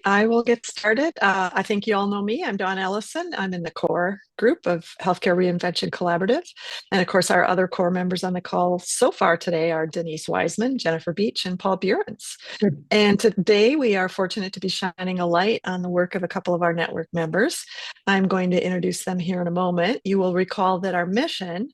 I will get started. I think you all know me. I'm Dawn Ellison. I'm in the core group of Healthcare Reinvention Collaborative. And of course, our other core members on the call so far today are Denise Wiseman, Jennifer Beach, and Paul Burens. And today we are fortunate to be shining a light on the work of a couple of our network members. I'm going to introduce them here in a moment. You will recall that our mission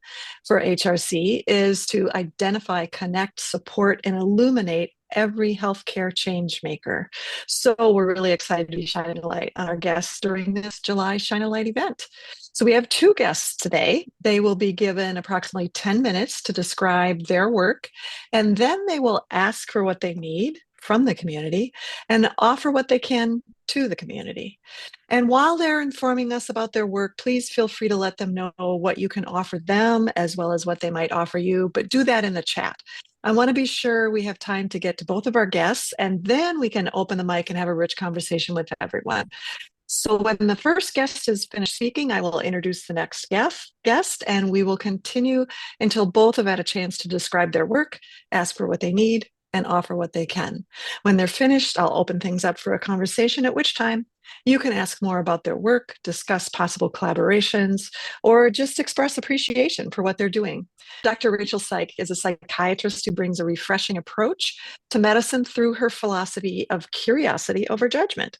for HRC is to identify, connect, support, and illuminate every healthcare change maker. So we're really excited to be shining a light on our guests during this July Shine a Light event. So we have two guests today. They will be given approximately 10 minutes to describe their work, and then they will ask for what they need from the community and offer what they can to the community. And while they're informing us about their work, please feel free to let them know what you can offer them as well as what they might offer you, but do that in the chat. I want to be sure we have time to get to both of our guests, and then we can open the mic and have a rich conversation with everyone. So when the first guest is finished speaking, I will introduce the next guest, and we will continue until both have had a chance to describe their work, ask for what they need, and offer what they can. When they're finished, I'll open things up for a conversation, at which time you can ask more about their work, discuss possible collaborations, or just express appreciation for what they're doing. Dr. Rachel Sieke is a psychiatrist who brings a refreshing approach to medicine through her philosophy of curiosity over judgment.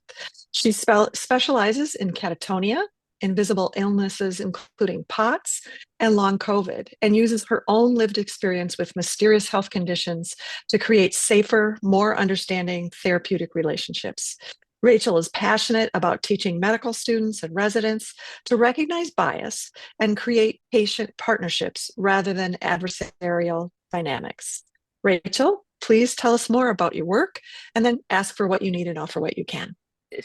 She specializes in catatonia, invisible illnesses, including POTS and long COVID, and uses her own lived experience with mysterious health conditions to create safer, more understanding therapeutic relationships. Rachel is passionate about teaching medical students and residents to recognize bias and create patient partnerships rather than adversarial dynamics. Rachel, please tell us more about your work and then ask for what you need and offer what you can.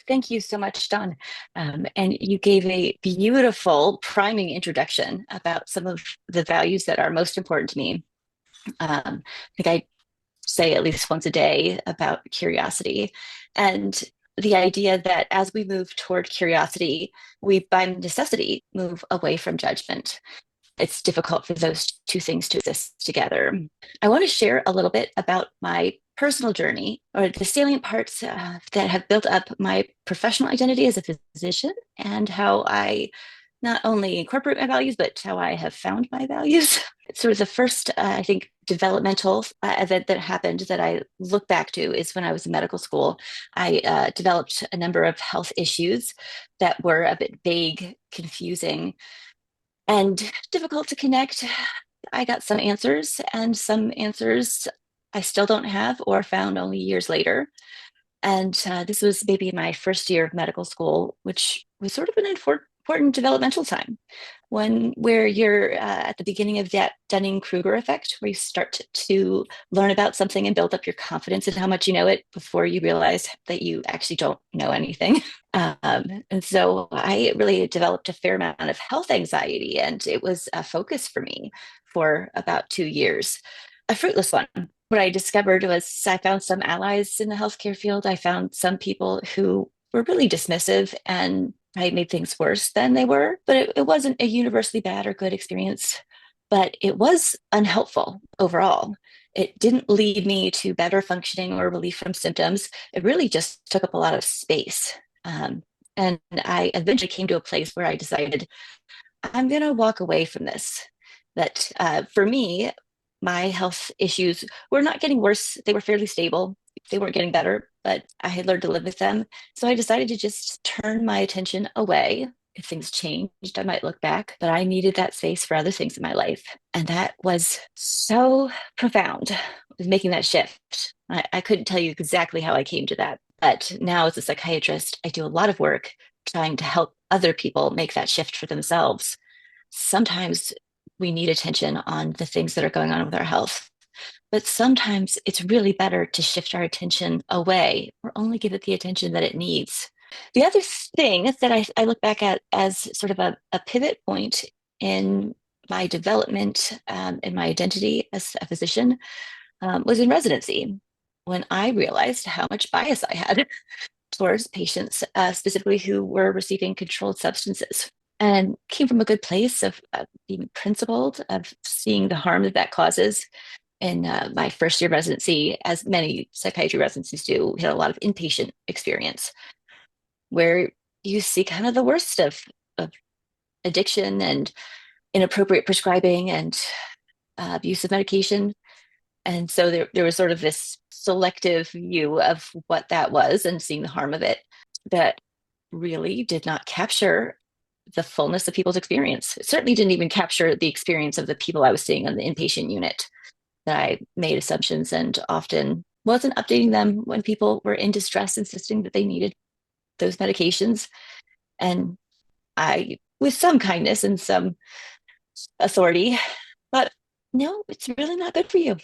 Thank you so much, Dawn. And you gave a beautiful priming introduction about some of the values that are most important to me. I think I say at least once a day about curiosity and the idea that as we move toward curiosity, we by necessity move away from judgment. It's difficult for those two things to exist together. I want to share a little bit about my personal journey or the salient parts that have built up my professional identity as a physician and how I not only incorporate my values, but how I have found my values. Sort of the first, I think, developmental event that happened that I look back to is when I was in medical school. I developed a number of health issues that were a bit vague, confusing, and difficult to connect. I got some answers, and some answers I still don't have or found only years later. And this was maybe my first year of medical school, which was sort of an important developmental time, one where you're at the beginning of that Dunning-Kruger effect, where you start to learn about something and build up your confidence in how much you know it before you realize that you actually don't know anything. And so I really developed a fair amount of health anxiety, and it was a focus for me for about 2 years, a fruitless one. What I discovered was I found some allies in the healthcare field. I found some people who were really dismissive and I made things worse than they were, but it wasn't a universally bad or good experience, but it was unhelpful overall. It didn't lead me to better functioning or relief from symptoms. It really just took up a lot of space. And I eventually came to a place where I decided I'm going to walk away from this. That for me, my health issues were not getting worse. They were fairly stable. They weren't getting better, but I had learned to live with them. So I decided to just turn my attention away. If things changed, I might look back, but I needed that space for other things in my life. And that was so profound, was making that shift. I couldn't tell you exactly how I came to that. But now as a psychiatrist, I do a lot of work trying to help other people make that shift for themselves. Sometimes we need attention on the things that are going on with our health. But sometimes it's really better to shift our attention away or only give it the attention that it needs. The other thing that I look back at as sort of a pivot point in my development in my identity as a physician was in residency when I realized how much bias I had towards patients, specifically who were receiving controlled substances. And came from a good place of being principled, of seeing the harm that that causes, in my first year residency, as many psychiatry residencies do, we had a lot of inpatient experience where you see kind of the worst of addiction and inappropriate prescribing and abuse of medication. And so there was sort of this selective view of what that was and seeing the harm of it that really did not capture the fullness of people's experience. It certainly didn't even capture the experience of the people I was seeing on the inpatient unit, that I made assumptions and often wasn't updating them when people were in distress, insisting that they needed those medications. And I, with some kindness and some authority, thought, no, it's really not good for you.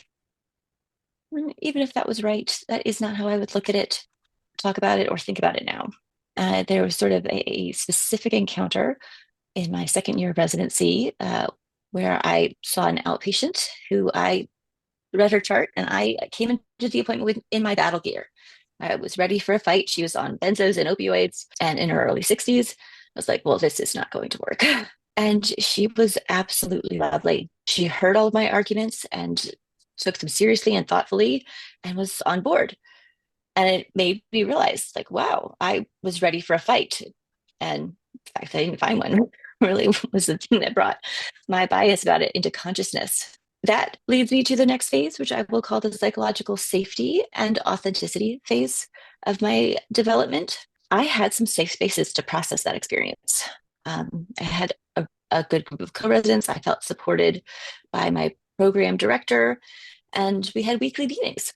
Even if that was right, that is not how I would look at it, talk about it, or think about it now. There was sort of a specific encounter in my second year of residency where I saw an outpatient who I read her chart, and I came into the appointment in my battle gear. I was ready for a fight. She was on benzos and opioids and in her early 60s. I was like, well, this is not going to work. And she was absolutely lovely. She heard all of my arguments and took them seriously and thoughtfully and was on board. And it made me realize, like, wow, I was ready for a fight. And in fact, I didn't find one really was the thing that brought my bias about it into consciousness. That leads me to the next phase, which I will call the psychological safety and authenticity phase of my development. I had some safe spaces to process that experience. I had a good group of co-residents. I felt supported by my program director, and we had weekly meetings.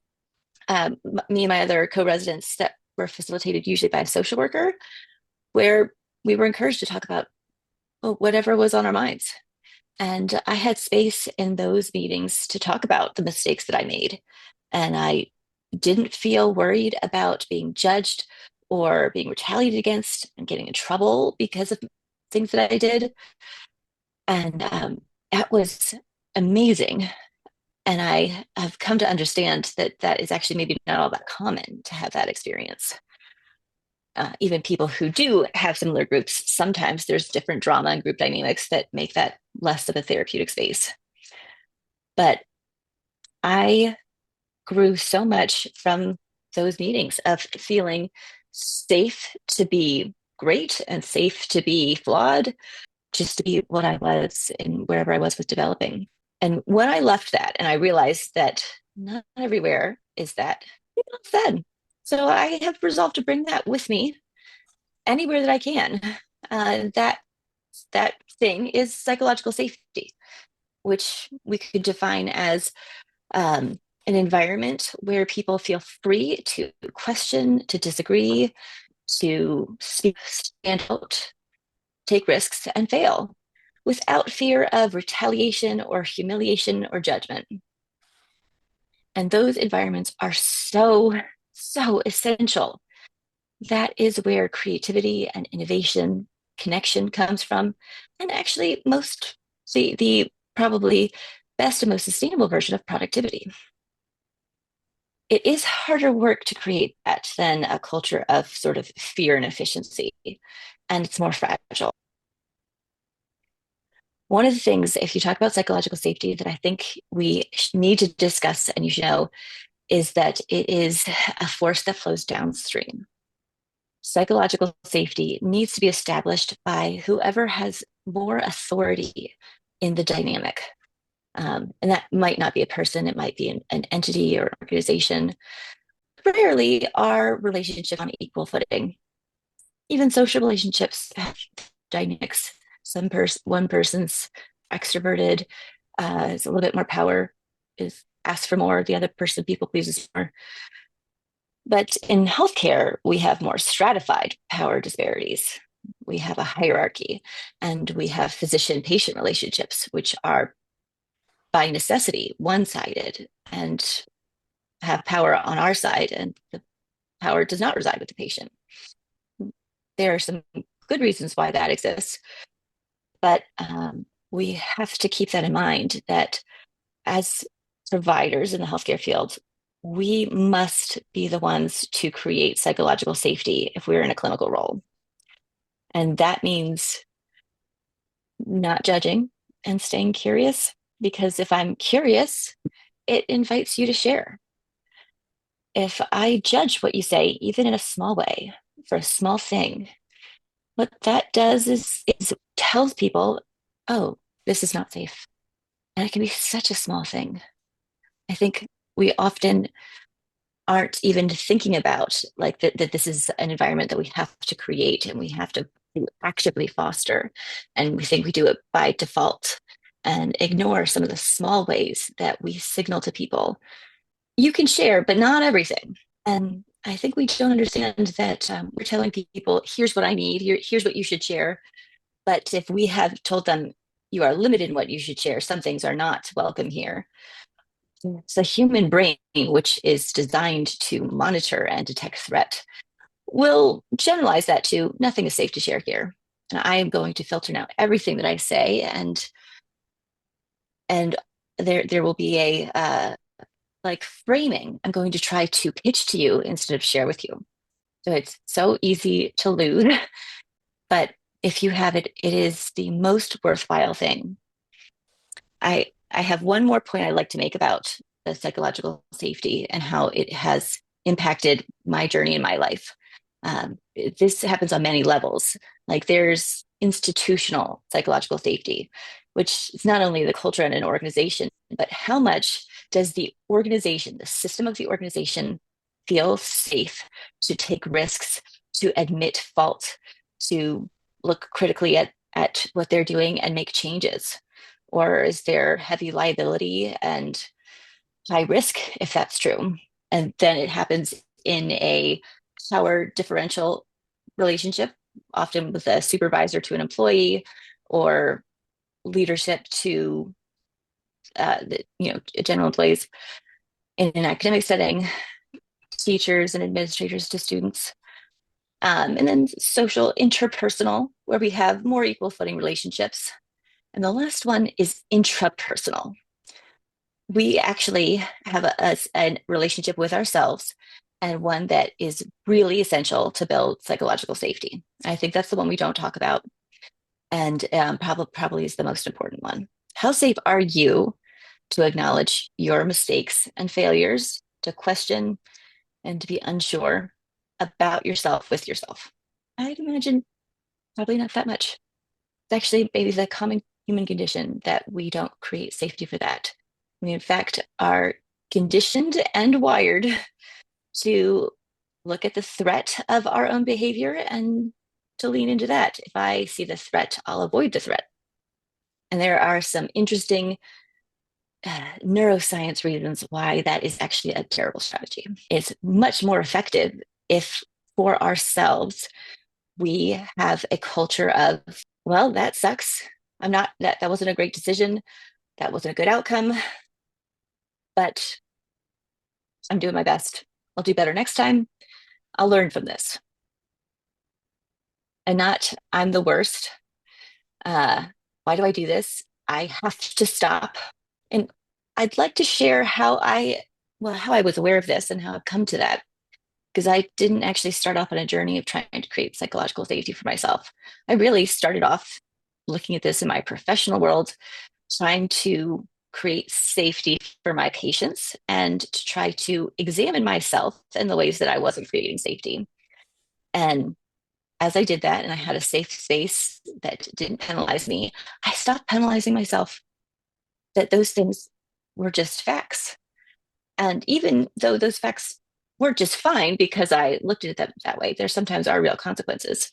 Me and my other co-residents that were facilitated usually by a social worker, where we were encouraged to talk about whatever was on our minds. And I had space in those meetings to talk about the mistakes that I made. And I didn't feel worried about being judged or being retaliated against and getting in trouble because of things that I did. And that was amazing. And I have come to understand that that is actually maybe not all that common to have that experience. Even people who do have similar groups, sometimes there's different drama and group dynamics that make that less of a therapeutic space. But I grew so much from those meetings of feeling safe to be great and safe to be flawed, just to be what I was and wherever I was with developing. And when I left that and I realized that not everywhere is that, then. So I have resolved to bring that with me anywhere that I can. That thing is psychological safety, which we could define as an environment where people feel free to question, to disagree, to speak, stand out, take risks, and fail without fear of retaliation or humiliation or judgment. And those environments are so, so essential. That is where creativity and innovation, connection comes from. And actually, the probably best and most sustainable version of productivity. It is harder work to create that than a culture of sort of fear and efficiency, and it's more fragile. One of the things, if you talk about psychological safety, that I think we need to discuss and you should know is that it is a force that flows downstream. Psychological safety needs to be established by whoever has more authority in the dynamic. And that might not be a person, it might be an entity or an organization. Rarely are relationships on equal footing. Even social relationships have dynamics. One person's extroverted, is a little bit more power, is asks for more. The other person people pleases more. But in healthcare, we have more stratified power disparities. We have a hierarchy, and we have physician-patient relationships, which are by necessity one-sided and have power on our side, and the power does not reside with the patient. There are some good reasons why that exists, but we have to keep that in mind, that as providers in the healthcare field, we must be the ones to create psychological safety if we're in a clinical role. And that means not judging and staying curious, because if I'm curious, it invites you to share. If I judge what you say, even in a small way, for a small thing, what that does is tells people, oh, this is not safe. And it can be such a small thing. I think we often aren't even thinking about like that this is an environment that we have to create and we have to actively foster. And we think we do it by default and ignore some of the small ways that we signal to people, you can share, but not everything. And I think we don't understand that we're telling people, here's what I need, here's what you should share. But if we have told them, you are limited in what you should share, some things are not welcome here. It's a human brain, which is designed to monitor and detect threat, will generalize that to nothing is safe to share here. And I am going to filter now everything that I say, and there will be a like framing I'm going to try to pitch to you instead of share with you. So it's so easy to lose, but if you have it, it is the most worthwhile thing. I have one more point I'd like to make about the psychological safety and how it has impacted my journey in my life. This happens on many levels. Like there's institutional psychological safety, which is not only the culture in an organization, but how much does the organization, the system of the organization, feel safe to take risks, to admit fault, to look critically at what they're doing and make changes? Or is there heavy liability and high risk if that's true? And then it happens in a power differential relationship, often with a supervisor to an employee or leadership to general employees in an academic setting, teachers and administrators to students. And then social interpersonal, where we have more equal footing relationships. And the last one is intrapersonal. We actually have a relationship with ourselves and one that is really essential to build psychological safety. I think that's the one we don't talk about and probably is the most important one. How safe are you to acknowledge your mistakes and failures, to question and to be unsure about yourself with yourself? I'd imagine probably not that much. It's actually maybe the common human condition that we don't create safety for that. We, in fact, are conditioned and wired to look at the threat of our own behavior and to lean into that. If I see the threat, I'll avoid the threat. And there are some interesting neuroscience reasons why that is actually a terrible strategy. It's much more effective if, for ourselves, we have a culture of, well, that sucks. That wasn't a great decision. That wasn't a good outcome, but I'm doing my best. I'll do better next time. I'll learn from this. And not, I'm the worst. Why do I do this? I have to stop. And I'd like to share how I was aware of this and how I've come to that. Because I didn't actually start off on a journey of trying to create psychological safety for myself. I really started off looking at this in my professional world, trying to create safety for my patients and to try to examine myself in the ways that I wasn't creating safety. And as I did that and I had a safe space that didn't penalize me, I stopped penalizing myself, that those things were just facts. And even though those facts weren't just fine because I looked at them that way, there sometimes are real consequences.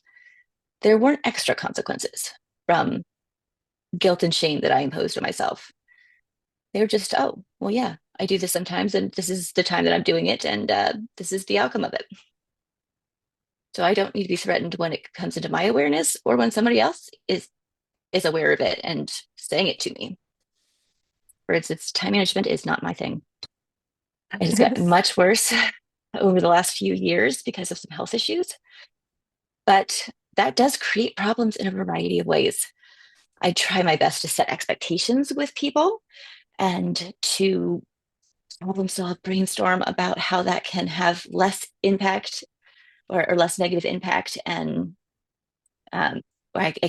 There weren't extra consequences from guilt and shame that I imposed on myself. They were just, oh, well, yeah, I do this sometimes, and this is the time that I'm doing it, and this is the outcome of it. So I don't need to be threatened when it comes into my awareness or when somebody else is aware of it and saying it to me. For instance, time management is not my thing. It has gotten much worse over the last few years because of some health issues, but that does create problems in a variety of ways. I try my best to set expectations with people and to problem solve, brainstorm about how that can have less impact or less negative impact, and I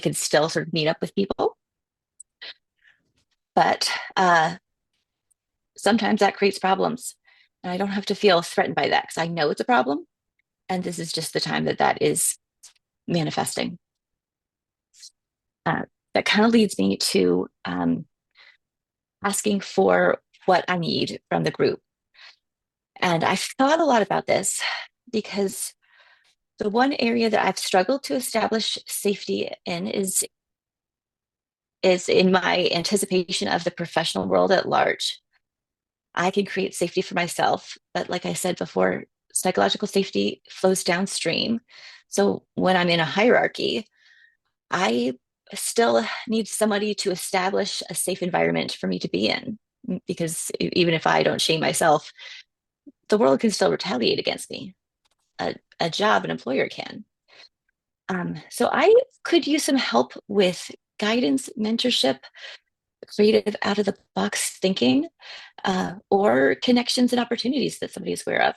can still sort of meet up with people. But sometimes that creates problems. And I don't have to feel threatened by that because I know it's a problem. And this is just the time that that is manifesting. Uh, that kind of leads me to asking for what I need from the group. And I've thought a lot about this because the one area that I've struggled to establish safety in is in my anticipation of the professional world at large. I can create safety for myself, but like I said before, psychological safety flows downstream. So when I'm in a hierarchy, I still need somebody to establish a safe environment for me to be in. Because even if I don't shame myself, the world can still retaliate against me. A job, an employer can. So I could use some help with guidance, mentorship, creative out of the box thinking, or connections and opportunities that somebody is aware of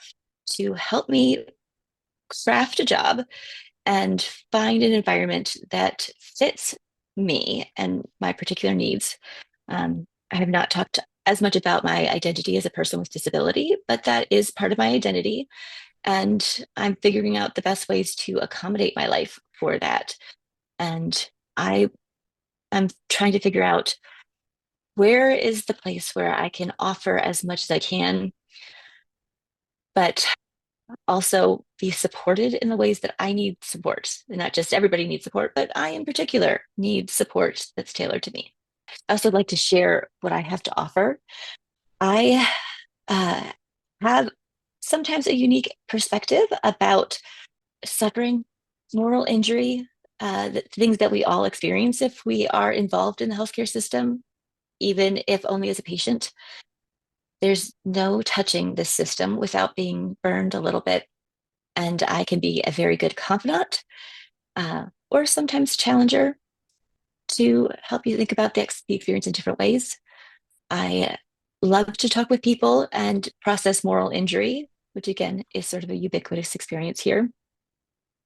to help me craft a job and find an environment that fits me and my particular needs. I have not talked as much about my identity as a person with disability, but that is part of my identity. And I'm figuring out the best ways to accommodate my life for that. And I am trying to figure out where is the place where I can offer as much as I can, but also be supported in the ways that I need support. And not just everybody needs support, but I in particular need support that's tailored to me. I also like to share what I have to offer. I uh, have sometimes a unique perspective about suffering, moral injury, the things that we all experience if we are involved in the healthcare system, even if only as a patient. There's no touching this system without being burned a little bit. And I can be a very good confidant or sometimes challenger to help you think about the experience in different ways. I love to talk with people and process moral injury, which again is sort of a ubiquitous experience here.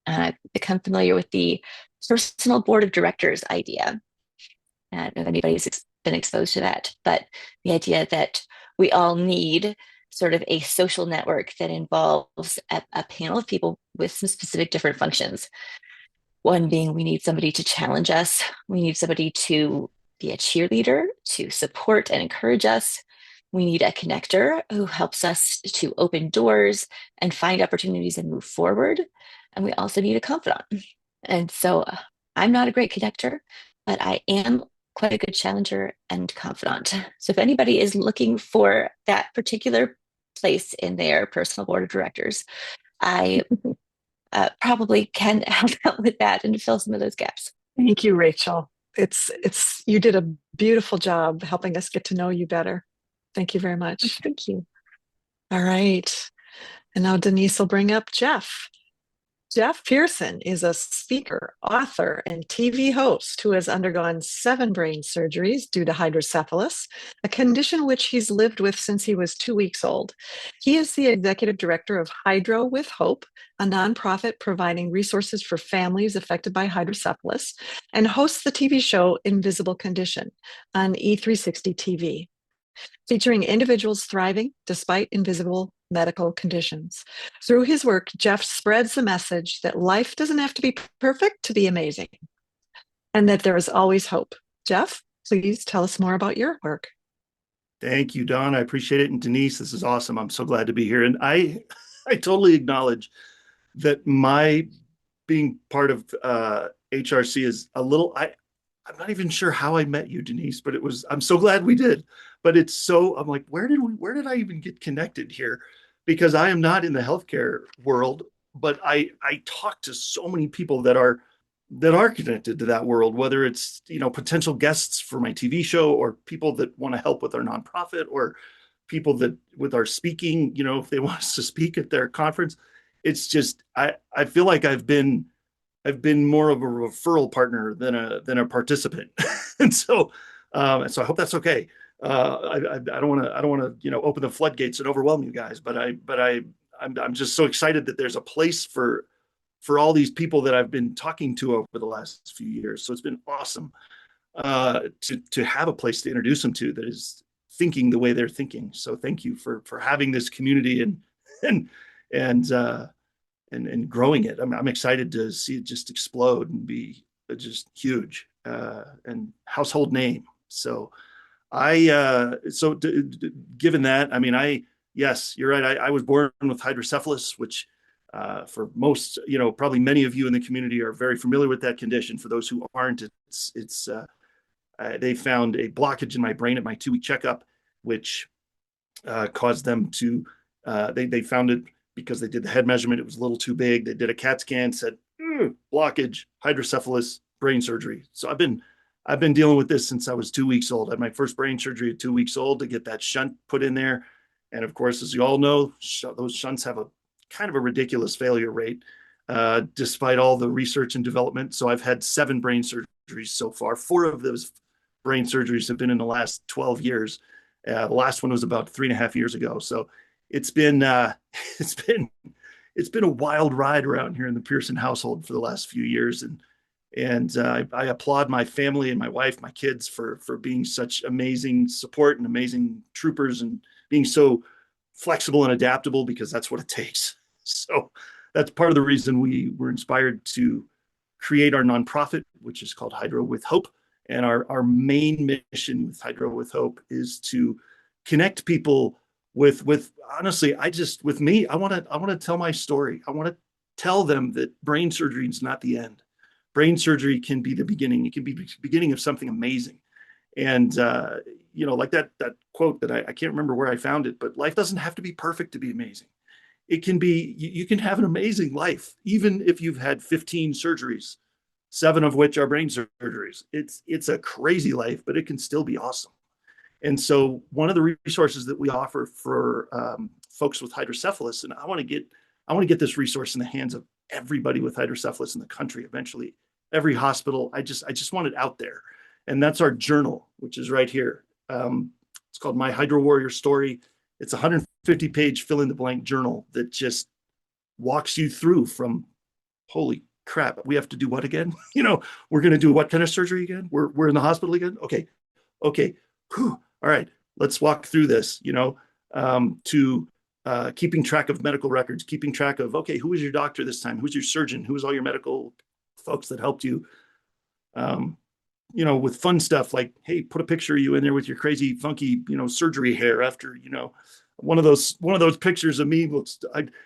I've become familiar with the personal board of directors idea. I don't know if anybody's been exposed to that, but the idea that we all need sort of a social network that involves a panel of people with some specific different functions. One being we need somebody to challenge us, we need somebody to be a cheerleader, to support and encourage us. We need a connector who helps us to open doors and find opportunities and move forward. And we also need a confidant. And so I'm not a great connector, but I am quite a good challenger and confidant. So if anybody is looking for that particular place in their personal board of directors, I probably can help out with that and fill some of those gaps. Thank you, Rachel. It's you did a beautiful job helping us get to know you better. Thank you very much. Thank you. All right. And now Denise will bring up Jeff. Jeff Pearson is a speaker, author, and TV host who has undergone 7 brain surgeries due to hydrocephalus, a condition which he's lived with since he was 2 weeks old. He is the executive director of Hydro with Hope, a nonprofit providing resources for families affected by hydrocephalus, and hosts the TV show Invisible Condition on E360 TV, featuring individuals thriving despite invisible medical conditions. Through his work, Jeff spreads the message that life doesn't have to be perfect to be amazing, and that there is always hope. Jeff, please tell us more about your work. Thank you, Don. I appreciate it. And Denise, this is awesome. I'm so glad to be here. And I totally acknowledge that my being part of HRC is a little, I'm not even sure how I met you, Denise, but I'm so glad we did. But I'm like, where did I even get connected here? Because I am not in the healthcare world, but I talk to so many people that are connected to that world, whether it's, potential guests for my TV show or people that want to help with our nonprofit or people that with our speaking, if they want us to speak at their conference. It's just, I feel like I've been more of a referral partner than a participant. And so I hope that's okay. I don't want to open the floodgates and overwhelm you guys, but I'm just so excited that there's a place for all these people that I've been talking to over the last few years. So it's been awesome to have a place to introduce them to that is thinking the way they're thinking. So thank you for having this community and and uh, and growing it. I'm excited to see it just explode and be just huge and household name. So given that, I mean, yes, you're right. I was born with hydrocephalus, which for most, probably many of you in the community are very familiar with that condition. For those who aren't, they found a blockage in my brain at my 2-week checkup, which caused them to, they found it because they did the head measurement. It was a little too big. They did a CAT scan, said, blockage, hydrocephalus, brain surgery. So I've been dealing with this since I was 2 weeks old. I had my first brain surgery at 2 weeks old to get that shunt put in there. And of course, as you all know, those shunts have a kind of a ridiculous failure rate, despite all the research and development. So I've had 7 brain surgeries so far. 4 of those brain surgeries have been in the last 12 years. The last one was about 3.5 years ago. So it's been it's been a wild ride around here in the Pearson household for the last few years, and I applaud my family and my wife, my kids for being such amazing support and amazing troopers and being so flexible and adaptable, because that's what it takes. So that's part of the reason we were inspired to create our nonprofit, which is called Hydro with Hope. And our main mission with Hydro with Hope is to connect people with honestly, with me, I want to tell my story. I want to tell them that brain surgery is not the end. Brain surgery can be the beginning. It can be the beginning of something amazing. And like that quote that I can't remember where I found it, but life doesn't have to be perfect to be amazing. It can be, you can have an amazing life, even if you've had 15 surgeries, 7 of which are brain surgeries. It's a crazy life, but it can still be awesome. And so one of the resources that we offer for folks with hydrocephalus, and I want to get this resource in the hands of everybody with hydrocephalus in the country, eventually every hospital. I just want it out there. And that's our journal, which is right here. It's called My Hydro Warrior Story. It's a 150-page fill-in-the-blank journal that just walks you through from, holy crap, we have to do what again? We're going to do what kind of surgery again? We're in the hospital again? Okay. Whew. All right, let's walk through this, to keeping track of medical records, keeping track of, okay, who was your doctor this time? Who's your surgeon? Who was all your medical folks that helped you? With fun stuff like, hey, put a picture of you in there with your crazy, funky, surgery hair after, one of those pictures of me in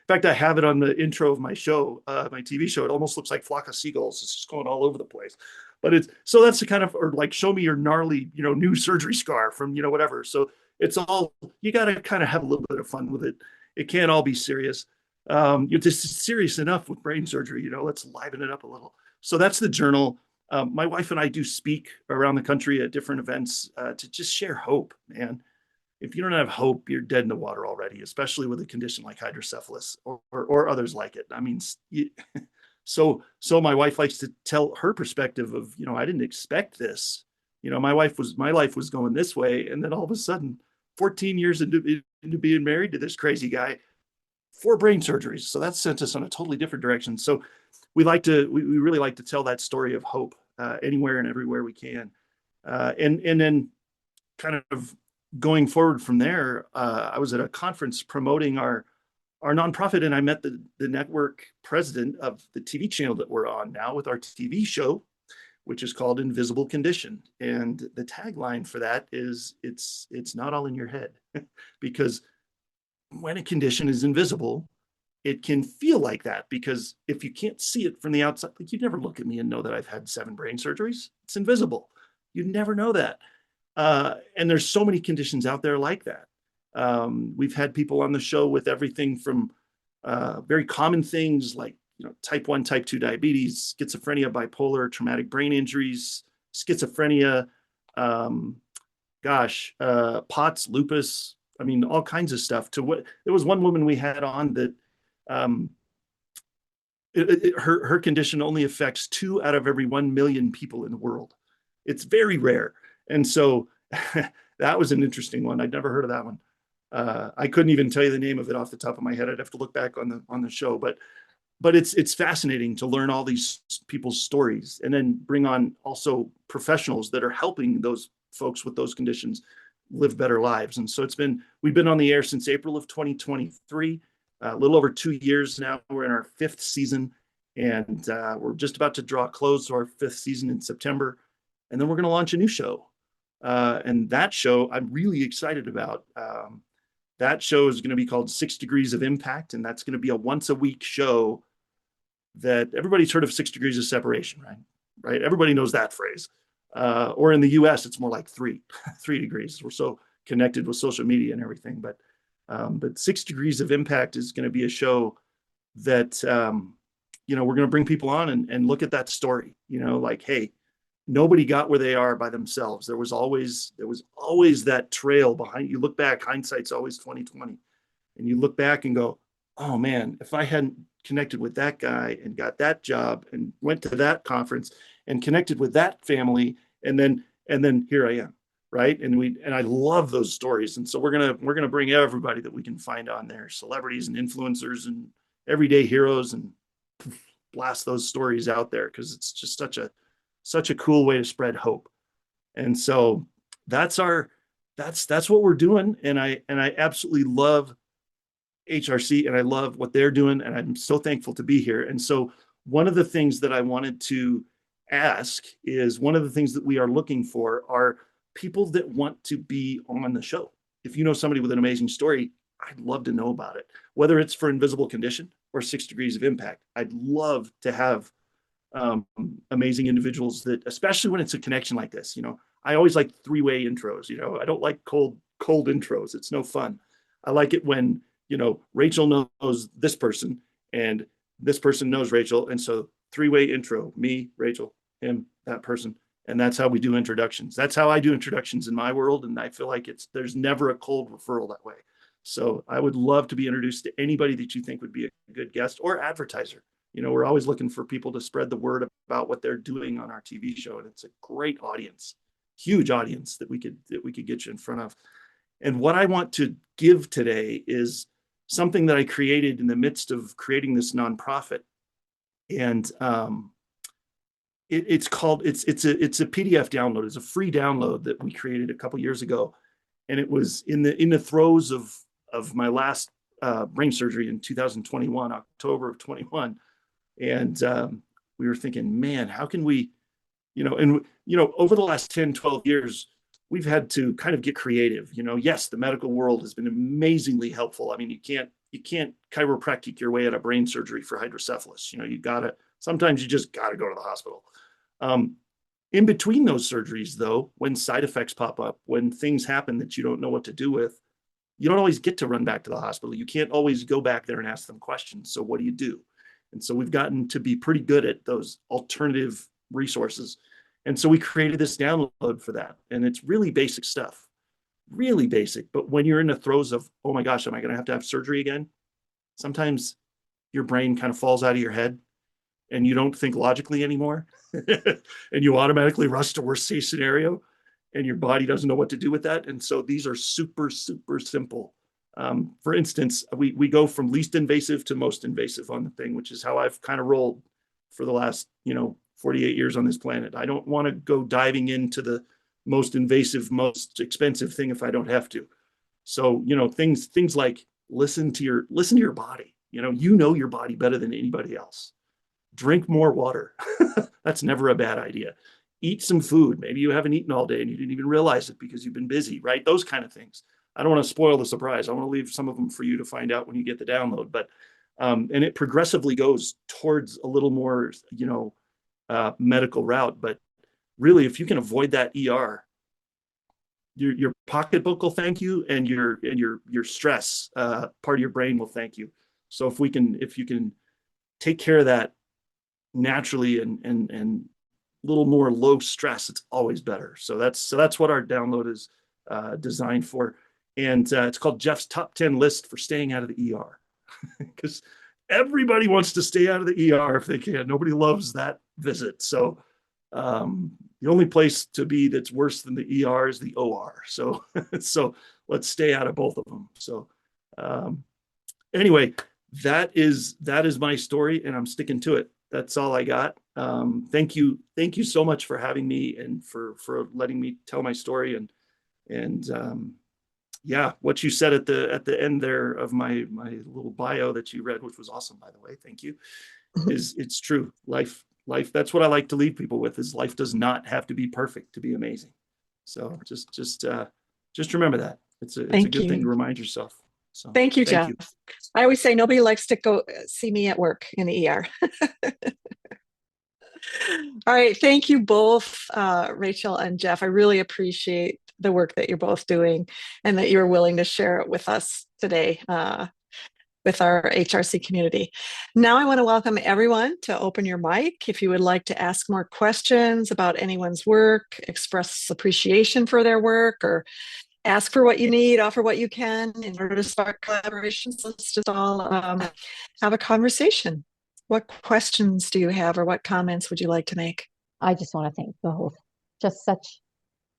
fact, I have it on the intro of my show, my TV show. It almost looks like flock of seagulls. It's just going all over the place. But so that's the kind of, or like, show me your gnarly, new surgery scar from, whatever. So it's all, you got to kind of have a little bit of fun with it. It can't all be serious. You're just serious enough with brain surgery, let's liven it up a little. So that's the journal. My wife and I do speak around the country at different events to just share hope, man. If you don't have hope, you're dead in the water already, especially with a condition like hydrocephalus or others like it. I mean, so my wife likes to tell her perspective of, I didn't expect this. My life was going this way. And then all of a sudden, 14 years into being married to this crazy guy, 4 brain surgeries. So that sent us on a totally different direction. So we really like to tell that story of hope anywhere and everywhere we can. And then kind of going forward from there, I was at a conference promoting our nonprofit, and I met the network president of the TV channel that we're on now with our TV show, which is called Invisible Condition. And the tagline for that is, it's not all in your head. Because when a condition is invisible, it can feel like that, because if you can't see it from the outside, like, you'd never look at me and know that I've had 7 brain surgeries. It's invisible. You'd never know that. And there's so many conditions out there like that. We've had people on the show with everything from very common things like, type 1, type 2 diabetes, schizophrenia, bipolar, traumatic brain injuries, schizophrenia, POTS, lupus. I mean, all kinds of stuff. There was one woman we had on that her condition only affects 2 out of every 1 million people in the world. It's very rare. And so that was an interesting one. I'd never heard of that one. I couldn't even tell you the name of it off the top of my head. I'd have to look back on the show, but it's fascinating to learn all these people's stories, and then bring on also professionals that are helping those folks with those conditions, live better lives. And so we've been on the air since April of 2023, a little over 2 years now. We're in our 5th season, and we're just about to draw close to our 5th season in September. And then we're going to launch a new show. And that show I'm really excited about. That show is going to be called 6 Degrees of Impact. And that's going to be a once a week show that everybody's heard of 6 degrees of separation, right? Right. Everybody knows that phrase. Or in the US, it's more like 3 degrees. We're so connected with social media and everything. But 6 Degrees of Impact is going to be a show that, we're going to bring people on and look at that story, like, hey, nobody got where they are by themselves. There was always that trail behind. You look back, hindsight's always 2020. And you look back and go, oh man, if I hadn't connected with that guy and got that job and went to that conference and connected with that family, and then here I am, right? And I love those stories. And so we're gonna bring everybody that we can find on there, celebrities and influencers and everyday heroes, and blast those stories out there, because it's just such a cool way to spread hope. And so that's what we're doing. And I absolutely love HRC, and I love what they're doing, and I'm so thankful to be here. And so one of the things that I wanted to ask is, one of the things that we are looking for are people that want to be on the show. If you know somebody with an amazing story, I'd love to know about it, whether it's for Invisible Condition or 6 Degrees of Impact. I'd love to have amazing individuals that, especially when it's a connection like this, I always like 3-way intros. I don't like cold intros. It's no fun. I like it when, Rachel knows this person and this person knows Rachel. And so 3-way intro, me, Rachel, him, that person. And that's how we do introductions. That's how I do introductions in my world. And I feel like there's never a cold referral that way. So I would love to be introduced to anybody that you think would be a good guest or advertiser. We're always looking for people to spread the word about what they're doing on our TV show. And it's a great audience, huge audience that we could get you in front of. And what I want to give today is something that I created in the midst of creating this nonprofit. And it's a PDF download. It's a free download that we created a couple years ago. And it was in the throes of my last brain surgery in 2021, October of 21. And we were thinking, man, how can we, over the last 10, 12 years, we've had to kind of get creative. Yes, the medical world has been amazingly helpful. I mean, you can't chiropractic your way out of brain surgery for hydrocephalus. Sometimes you just gotta go to the hospital. In between those surgeries, though, when side effects pop up, when things happen that you don't know what to do with, you don't always get to run back to the hospital. You can't always go back there and ask them questions. So what do you do? And so we've gotten to be pretty good at those alternative resources. And so we created this download for that. And it's really basic stuff, really basic. But when you're in the throes of, oh my gosh, am I going to have surgery again? Sometimes your brain kind of falls out of your head and you don't think logically anymore. And you automatically rush to worst case scenario, and your body doesn't know what to do with that. And so these are super, super simple. For instance, we go from least invasive to most invasive on the thing, which is how I've kind of rolled for the last, 48 years on this planet. I don't want to go diving into the most invasive, most expensive thing if I don't have to. So, things like listen to your body. Your body better than anybody else. Drink more water. That's never a bad idea. Eat some food. Maybe you haven't eaten all day and you didn't even realize it because you've been busy, right? Those kind of things. I don't want to spoil the surprise. I want to leave some of them for you to find out when you get the download. But and it progressively goes towards a little more, medical route. But really, if you can avoid that ER, your pocketbook will thank you, and your stress part of your brain will thank you. So if you can take care of that naturally and a little more low stress, it's always better. So that's what our download is designed for. And it's called Jeff's Top 10 List for Staying Out of the ER. Because everybody wants to stay out of the ER if they can. Nobody loves that visit. So the only place to be that's worse than the ER is the OR. So let's stay out of both of them. So anyway, that is my story, and I'm sticking to it. That's all I got. Thank you so much for having me and for letting me tell my story. And yeah, what you said at the end there of my little bio that you read, which was awesome, by the way, thank you, is it's true. Life, that's what I like to leave people with, is life does not have to be perfect to be amazing. So just remember that. It's a Thank good thing to you. remind yourself. So Thank you, thank Jeff. you. I always say nobody likes to go see me at work in the ER. All right. Thank you both, Rachel and Jeff. I really appreciate the work that you're both doing and that you're willing to share it with us today, with our HRC community. Now I want to welcome everyone to open your mic. If you would like to ask more questions about anyone's work, express appreciation for their work, or ask for what you need, offer what you can in order to start collaborations, let's just all have a conversation. What questions do you have, or what comments would you like to make? I just want to thank both. Just such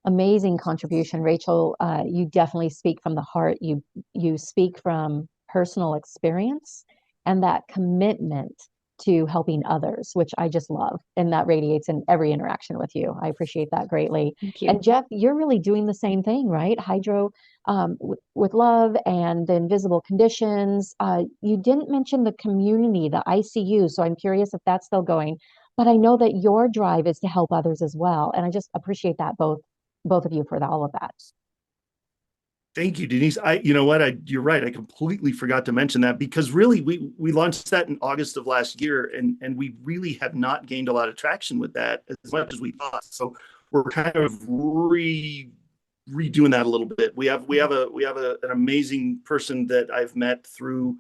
amazing contribution. Rachel, you definitely speak from the heart. You speak from personal experience and that commitment to helping others, which I just love. And that radiates in every interaction with you. I appreciate that greatly. Thank you. And Jeff, you're really doing the same thing, right? Hydro with love and the invisible conditions. You didn't mention the community, the ICU. So I'm curious if that's still going. But I know that your drive is to help others as well. And I just appreciate that both of you for all of that. Thank you, Denise. You know what? You're right. I completely forgot to mention that, because really we launched that in August of last year, and we really have not gained a lot of traction with that as much as we thought. So we're kind of redoing that a little bit. We have an amazing person that I've met through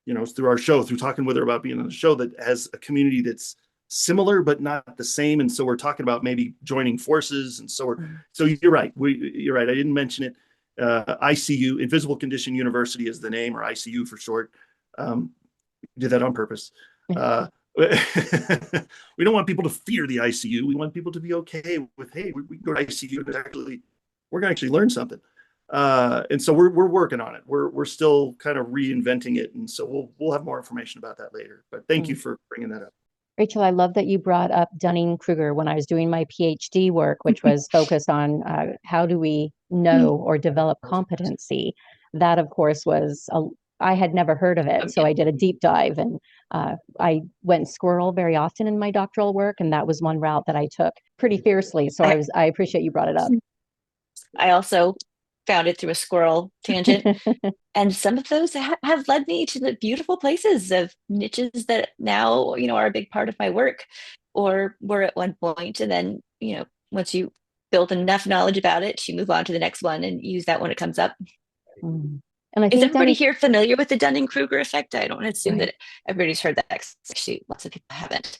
our show, through talking with her about being on the show, that has a community that's similar but not the same. And so we're talking about maybe joining forces. And so you're right. You're right. I didn't mention it. ICU, Invisible Condition University is the name, or ICU for short. Did that on purpose. We don't want people to fear the ICU. We want people to be okay with, hey, we can go to ICU and we're going to actually learn something. And so we're working on it. We're still kind of reinventing it. And so we'll have more information about that later. But thank you for bringing that up. Rachel, I love that you brought up Dunning-Kruger when I was doing my PhD work, which was focused on how do we know or develop competency. That, of course, I had never heard of it. So I did a deep dive, and I went squirrel very often in my doctoral work. And that was one route that I took pretty fiercely. So I appreciate you brought it up. I also found it through a squirrel tangent. And some of those have led me to the beautiful places of niches that now, are a big part of my work, or were at one point. And then, once you build enough knowledge about it, you move on to the next one and use that when it comes up. And I Is think everybody here familiar with the Dunning-Kruger effect? I don't assume that everybody's heard that. Actually, lots of people haven't.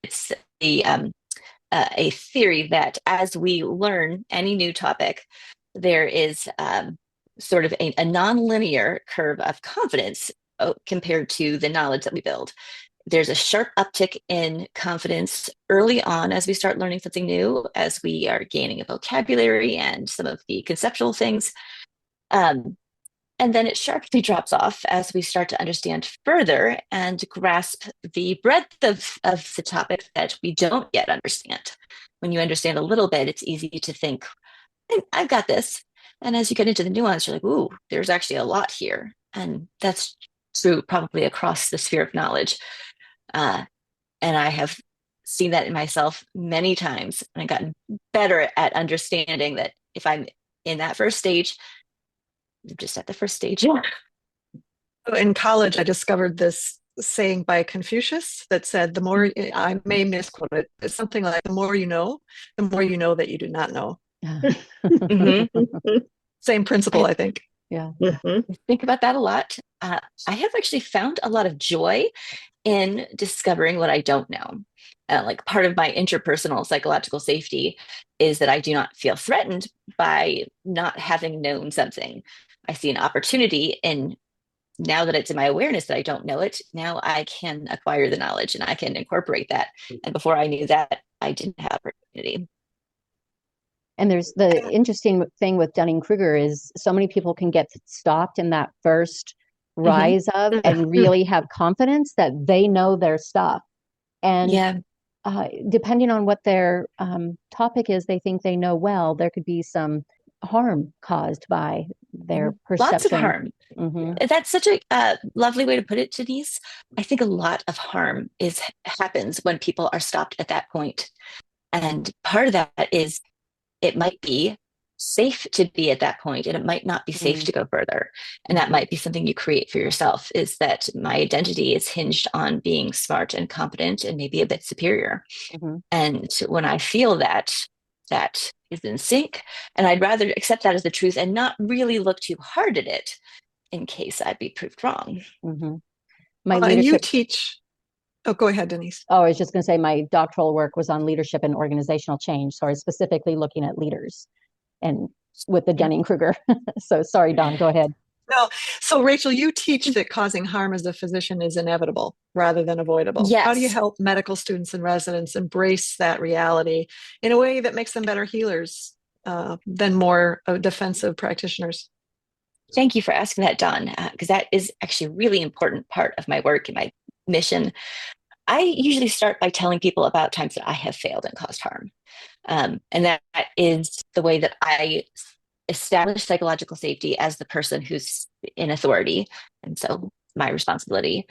It's a theory that as we learn any new topic, there is sort of a nonlinear curve of confidence compared to the knowledge that we build. There's a sharp uptick in confidence early on as we start learning something new, as we are gaining a vocabulary and some of the conceptual things. And then it sharply drops off as we start to understand further and grasp the breadth of the topic that we don't yet understand. When you understand a little bit, it's easy to think, I've got this. And as you get into the nuance, you're like, ooh, there's actually a lot here. And that's true probably across the sphere of knowledge. And I have seen that in myself many times, and I've gotten better at understanding that if I'm in that first stage, I'm just at the first stage. In college, I discovered this saying by Confucius that said, the more, I may misquote it, it's something like, the more you know that you do not know. Same principle, I think. Yeah. Think about that a lot. I have actually found a lot of joy in discovering what I don't know. Like part of my interpersonal psychological safety is that I do not feel threatened by not having known something. I see an opportunity in, now that it's in my awareness that I don't know it, now I can acquire the knowledge and I can incorporate that. And before I knew that, I didn't have opportunity. And there's the interesting thing with Dunning-Kruger is so many people can get stopped in that first rise of and really have confidence that they know their stuff. And depending on what their topic is, they think they know well, there could be some harm caused by their Lots of perception. harm. That's such a lovely way to put it, Denise. I think a lot of harm happens when people are stopped at that point. And part of that is it might be safe to be at that point, and it might not be safe to go further. And that might be something you create for yourself, is that my identity is hinged on being smart and competent and maybe a bit superior. And when I feel that is in sync, and I'd rather accept that as the truth and not really look too hard at it in case I'd be proved wrong. My and you teach. Oh, go ahead, Denise. Oh, I was just going to say my doctoral work was on leadership and organizational change. So I was specifically looking at leaders and with the Dunning-Kruger. So sorry, Don, go ahead. No. So Rachel, you teach that causing harm as a physician is inevitable rather than avoidable. Yes. How do you help medical students and residents embrace that reality in a way that makes them better healers than more defensive practitioners? Thank you for asking that, Don, because that is actually a really important part of my work and my mission. I usually start by telling people about times that I have failed and caused harm. And that is the way that I establish psychological safety as the person who's in authority. And so my responsibility.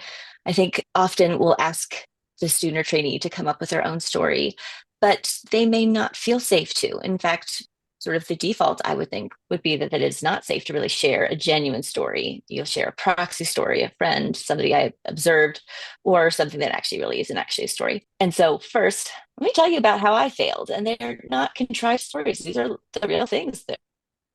I think often we'll ask the student or trainee to come up with their own story, but they may not feel safe to. In fact, sort of the default, I would think, would be that it is not safe to really share a genuine story. You'll share a proxy story, a friend, somebody I observed, or something that actually really isn't actually a story. And so first, let me tell you about how I failed. And they're not contrived stories. These are the real things. That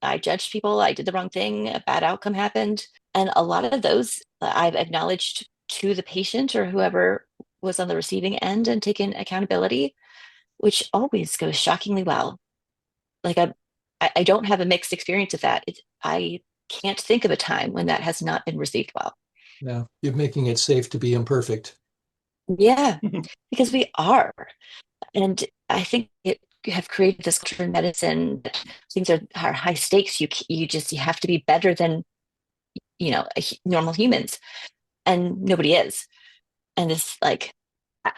I judged people, I did the wrong thing, a bad outcome happened. And a lot of those I've acknowledged to the patient or whoever was on the receiving end and taken accountability, which always goes shockingly well. Like I don't have a mixed experience of that. I can't think of a time when that has not been received well. Yeah, you're making it safe to be imperfect. Yeah, because we are. And I think it have created this culture in medicine that things are high stakes. You have to be better than normal humans, and nobody is. And this like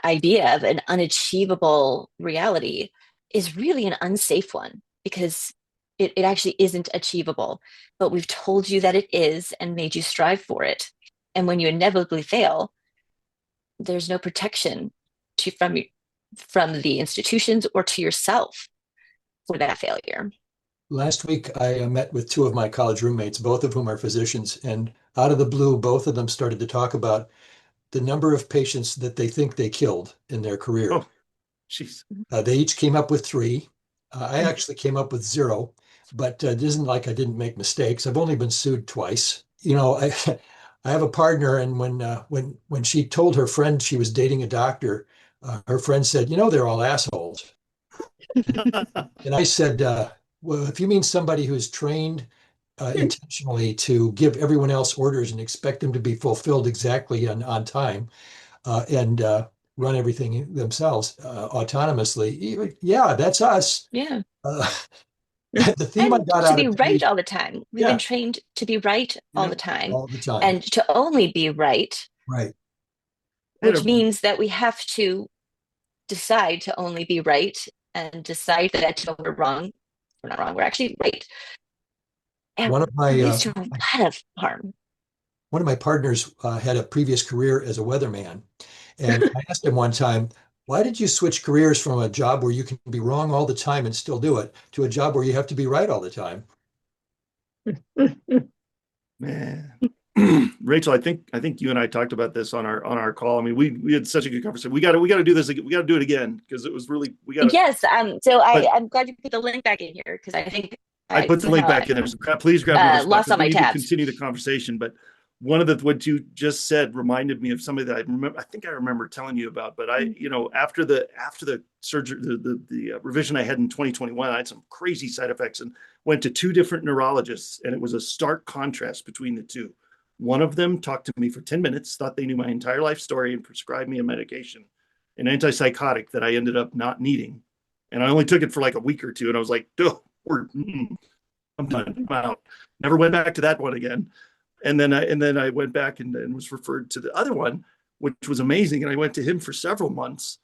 idea of an unachievable reality is really an unsafe one, because it actually isn't achievable, but we've told you that it is and made you strive for it. And when you inevitably fail, there's no protection from the institutions or to yourself for that failure. Last week, I met with two of my college roommates, both of whom are physicians, and out of the blue, both of them started to talk about the number of patients that they think they killed in their career. Oh, jeez. They each came up with 3. I actually came up with 0, but it isn't like I didn't make mistakes. I've only been sued twice. I have a partner, and when she told her friend she was dating a doctor, her friend said, they're all assholes. And I said, well, if you mean somebody who's trained intentionally to give everyone else orders and expect them to be fulfilled exactly on time and run everything themselves autonomously, yeah, that's us. Yeah. The theme and I got to out be of right all the time. We've been trained to be right all the time. And to only be right. Right. Which means that we have to decide to only be right and decide that we're wrong. We're not wrong. We're actually right. And one of my leads to a lot of harm. One of my partners had a previous career as a weatherman. And I asked him one time, why did you switch careers from a job where you can be wrong all the time and still do it to a job where you have to be right all the time? Man. Rachel, I think you and I talked about this on our call. I mean, we had such a good conversation. We got to do this. We got to do it again, because it was really, Yes. So I'm glad you put the link back in here, because I think I put the link back in there. So please grab another spot, lost on my we need tabs. to continue the conversation. But one of what you just said reminded me of somebody that I remember telling you about. But after the surgery, the revision I had in 2021, I had some crazy side effects and went to 2 different neurologists, and it was a stark contrast between the two. One of them talked to me for 10 minutes, thought they knew my entire life story, and prescribed me a medication, an antipsychotic that I ended up not needing. And I only took it for like a week or 2, and I was like, I'm done. I'm out. Never went back to that one again. And then I went back and was referred to the other one, which was amazing. And I went to him for several months,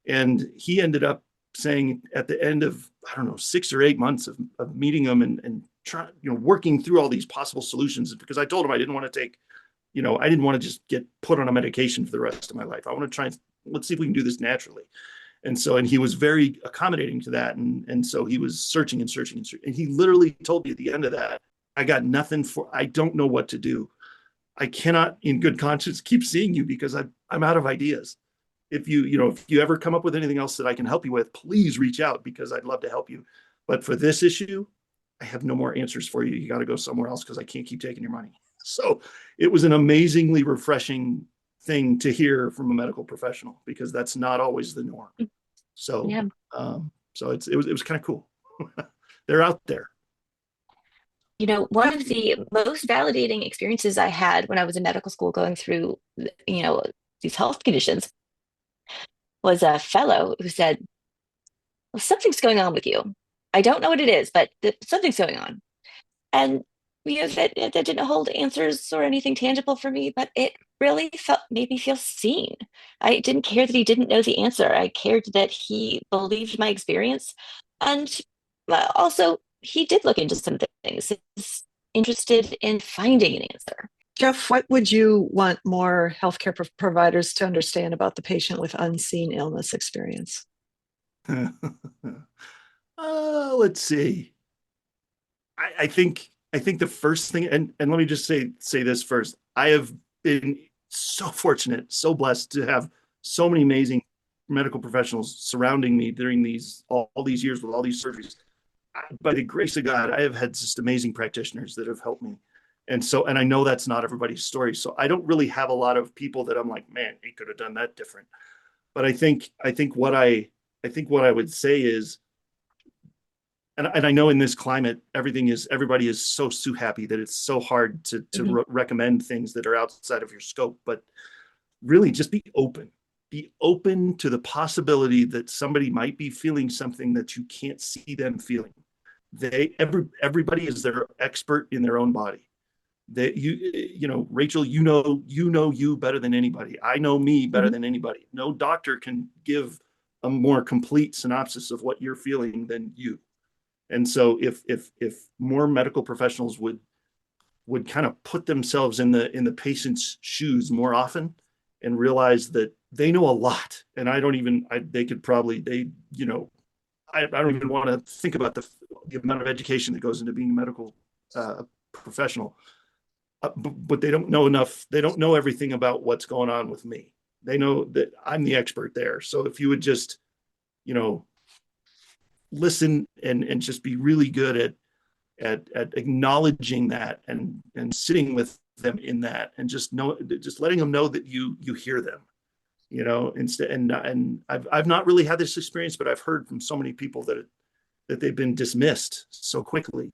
and he ended up saying at the end of, I don't know, 6 or 8 months of meeting him and trying, working through all these possible solutions, because I told him I didn't want to take, I didn't want to just get put on a medication for the rest of my life. I want to try and let's see if we can do this naturally. And he was very accommodating to that. And so he was searching and searching and searching. And he literally told me at the end of that, I got nothing I don't know what to do. I cannot in good conscience keep seeing you because I'm out of ideas. If you ever come up with anything else that I can help you with, please reach out because I'd love to help you. But for this issue, I have no more answers for you. You got to go somewhere else because I can't keep taking your money. So it was an amazingly refreshing thing to hear from a medical professional because that's not always the norm. So, yeah. It was kind of cool. They're out there. One of the most validating experiences I had when I was in medical school going through, these health conditions was a fellow who said, well, something's going on with you. I don't know what it is, but something's going on. And, that didn't hold answers or anything tangible for me, but it really made me feel seen. I didn't care that he didn't know the answer. I cared that he believed my experience. And also, he did look into some things. He's interested in finding an answer. Jeff, what would you want more healthcare providers to understand about the patient with unseen illness experience? Let's see. I think the first thing, and let me just say this first. I have been so fortunate, so blessed to have so many amazing medical professionals surrounding me during all these years with all these surgeries. By the grace of God, I have had just amazing practitioners that have helped me. And I know that's not everybody's story. So I don't really have a lot of people that I'm like, man, he could have done that different. But I think what I would say is, and I know in this climate, everybody is so happy that it's so hard to recommend things that are outside of your scope. But really, just be open. Be open to the possibility that somebody might be feeling something that you can't see them feeling. Everybody is their expert in their own body. Rachel, you know you better than anybody. I know me better than anybody. No doctor can give a more complete synopsis of what you're feeling than you. And so if more medical professionals would kind of put themselves in the patient's shoes more often and realize that they know a lot, and I don't even want to think about the amount of education that goes into being a medical professional. But they don't know enough. They don't know everything about what's going on with me. They know that I'm the expert there. So if you would just, listen and just be really good at acknowledging that and sitting with them in that, and just letting them know that you hear them, instead. And I've not really had this experience, but I've heard from so many people that they've been dismissed so quickly.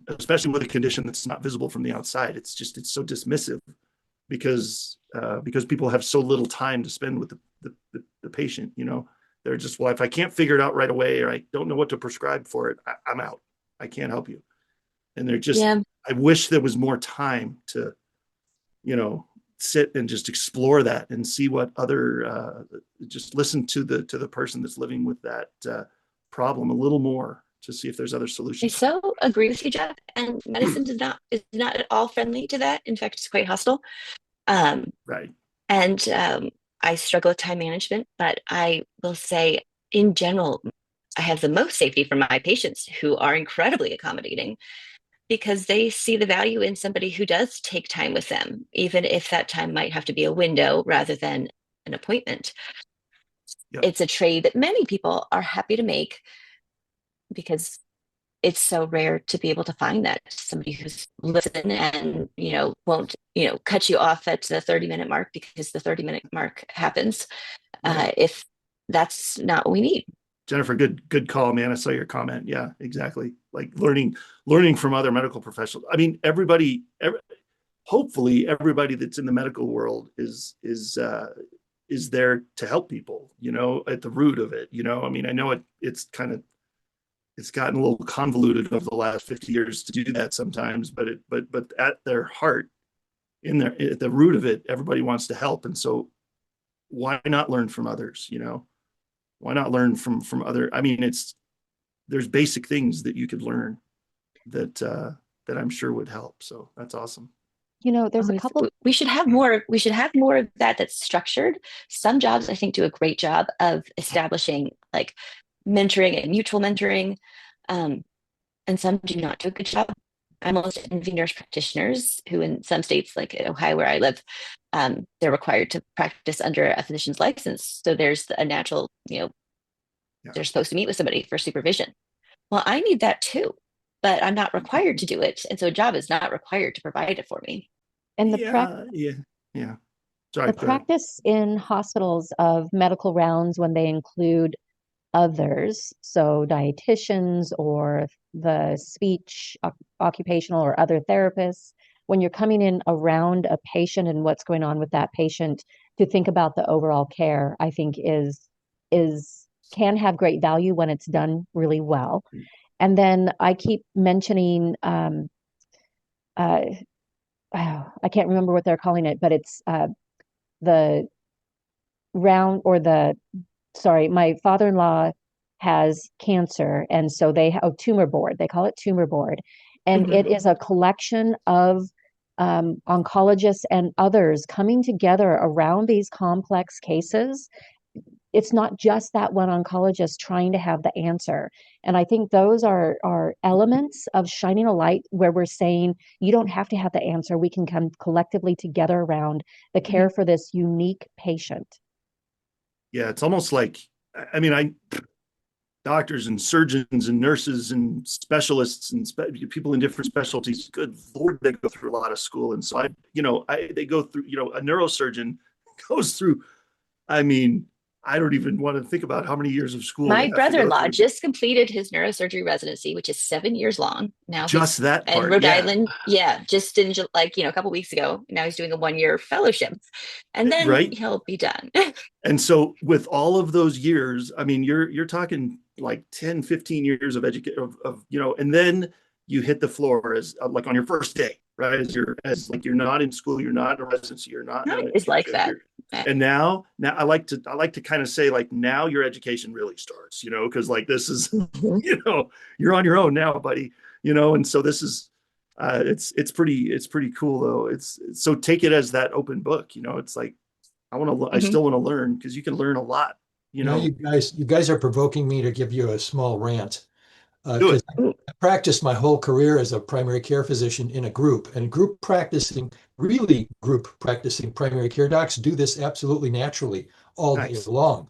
Especially with a condition that's not visible from the outside. It's so dismissive because people have so little time to spend with the patient. They're just, well, if I can't figure it out right away, or I don't know what to prescribe for it, I'm out. I can't help you. And they're just, I wish there was more time to, sit and just explore that and see what other, just listen to the person that's living with that problem a little more, to see if there's other solutions. I so agree with you, Jeff. And medicine is not at all friendly to that. In fact, it's quite hostile. Right. And I struggle with time management, but I will say, in general, I have the most safety from my patients, who are incredibly accommodating, because they see the value in somebody who does take time with them, even if that time might have to be a window rather than an appointment. Yep. It's a trade that many people are happy to make, because it's so rare to be able to find that somebody who's listen and won't cut you off at the 30-minute mark, because the 30-minute mark happens. Right. If that's not what we need. Jennifer, good call, man. I saw your comment. Yeah, exactly. Like learning from other medical professionals. I mean, hopefully everybody that's in the medical world is there to help people, at the root of it. I mean, I know it's gotten a little convoluted over the last 50 years to do that sometimes, but at their heart, at the root of it, everybody wants to help. And so why not learn from others, why not learn from other? I mean, there's basic things that you could learn that that I'm sure would help. So that's awesome. There's a couple. We should have more. We should have more of that that's structured. Some jobs, I think, do a great job of establishing like mentoring and mutual mentoring, and some do not do a good job. I almost envy nurse practitioners who, in some states, like in Ohio, where I live, they're required to practice under a physician's license. So there's a natural, Yeah. they're supposed to meet with somebody for supervision. Well, I need that too, but I'm not required to do it, and so a job is not required to provide it for me. And Yeah. Sorry, the practice in hospitals of medical rounds when they include others, so dietitians or the speech, occupational or other therapists, when you're coming in around a patient and what's going on with that patient, to think about the overall care, I think is can have great value when it's done really well. And then I keep mentioning I can't remember what they're calling it, but it's the round or the sorry, my father-in-law has cancer, and so they have a tumor board. They call it tumor board, and it is a collection of oncologists and others coming together around these complex cases. It's not just that one oncologist trying to have the answer. And I think those are elements of shining a light where we're saying you don't have to have the answer. We can come collectively together around the care for this unique patient. Yeah, it's almost like, I mean, doctors and surgeons and nurses and specialists and people in different specialties, good Lord, they go through a lot of school. And so they go through, a neurosurgeon goes through, I mean, I don't even want to think about how many years of school. My brother-in-law just completed his neurosurgery residency, which is 7 years long. Now just that part, in Rhode Island, just in a couple weeks ago. Now he's doing a 1-year fellowship, and then he'll be done. And so with all of those years, I mean, you're talking like 10, 15 years of education of and then you hit the floor as like on your first day, right? As like you're not in school, you're not in a residency, you're not. It's like that. And now I like to kind of say like now your education really starts, because like this is, you're on your own now, buddy, and so this is, it's pretty cool though. It's so take it as that open book, it's like, I still want to learn because you can learn a lot, You guys are provoking me to give you a small rant. Because I practiced my whole career as a primary care physician in a group, and group practicing primary care docs do this absolutely naturally all day long.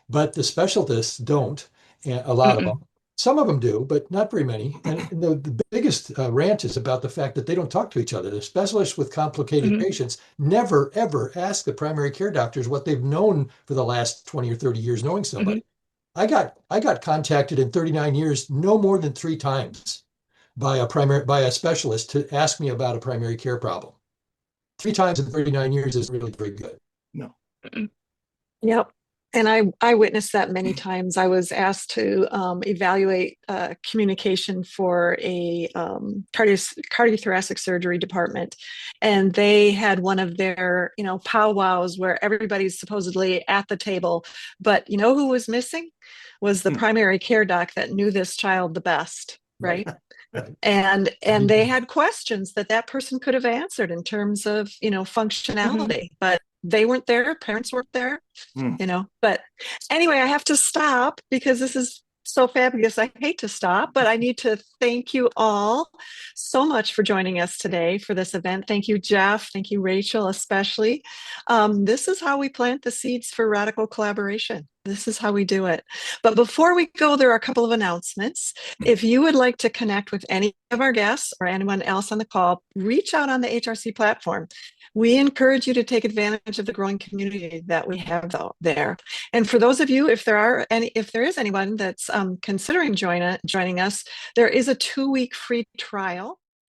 But the specialists don't, and a lot of them. Some of them do, but not very many. And the biggest rant is about the fact that they don't talk to each other. The specialists with complicated patients never, ever ask the primary care doctors what they've known for the last 20 or 30 years knowing somebody. I got contacted in 39 years no more than 3 times by a specialist to ask me about a primary care problem. 3 times in 39 years is really very good. No. Yep. And I witnessed that many times. I was asked to evaluate communication for a cardiothoracic surgery department, and they had one of their powwows where everybody's supposedly at the table, but who was missing was the primary care doc that knew this child the best, right? And they had questions that person could have answered in terms of functionality, but they weren't there, parents weren't there, but anyway, I have to stop because this is so fabulous. I hate to stop, but I need to thank you all so much for joining us today for this event. Thank you, Jeff. Thank you, Rachel, especially. This is how we plant the seeds for radical collaboration. This is how we do it. But before we go, there are a couple of announcements. If you would like to connect with any of our guests or anyone else on the call, reach out on the HRC platform. We encourage you to take advantage of the growing community that we have there. And for those of you, if there is anyone that's considering joining us, there is a 2-week free trial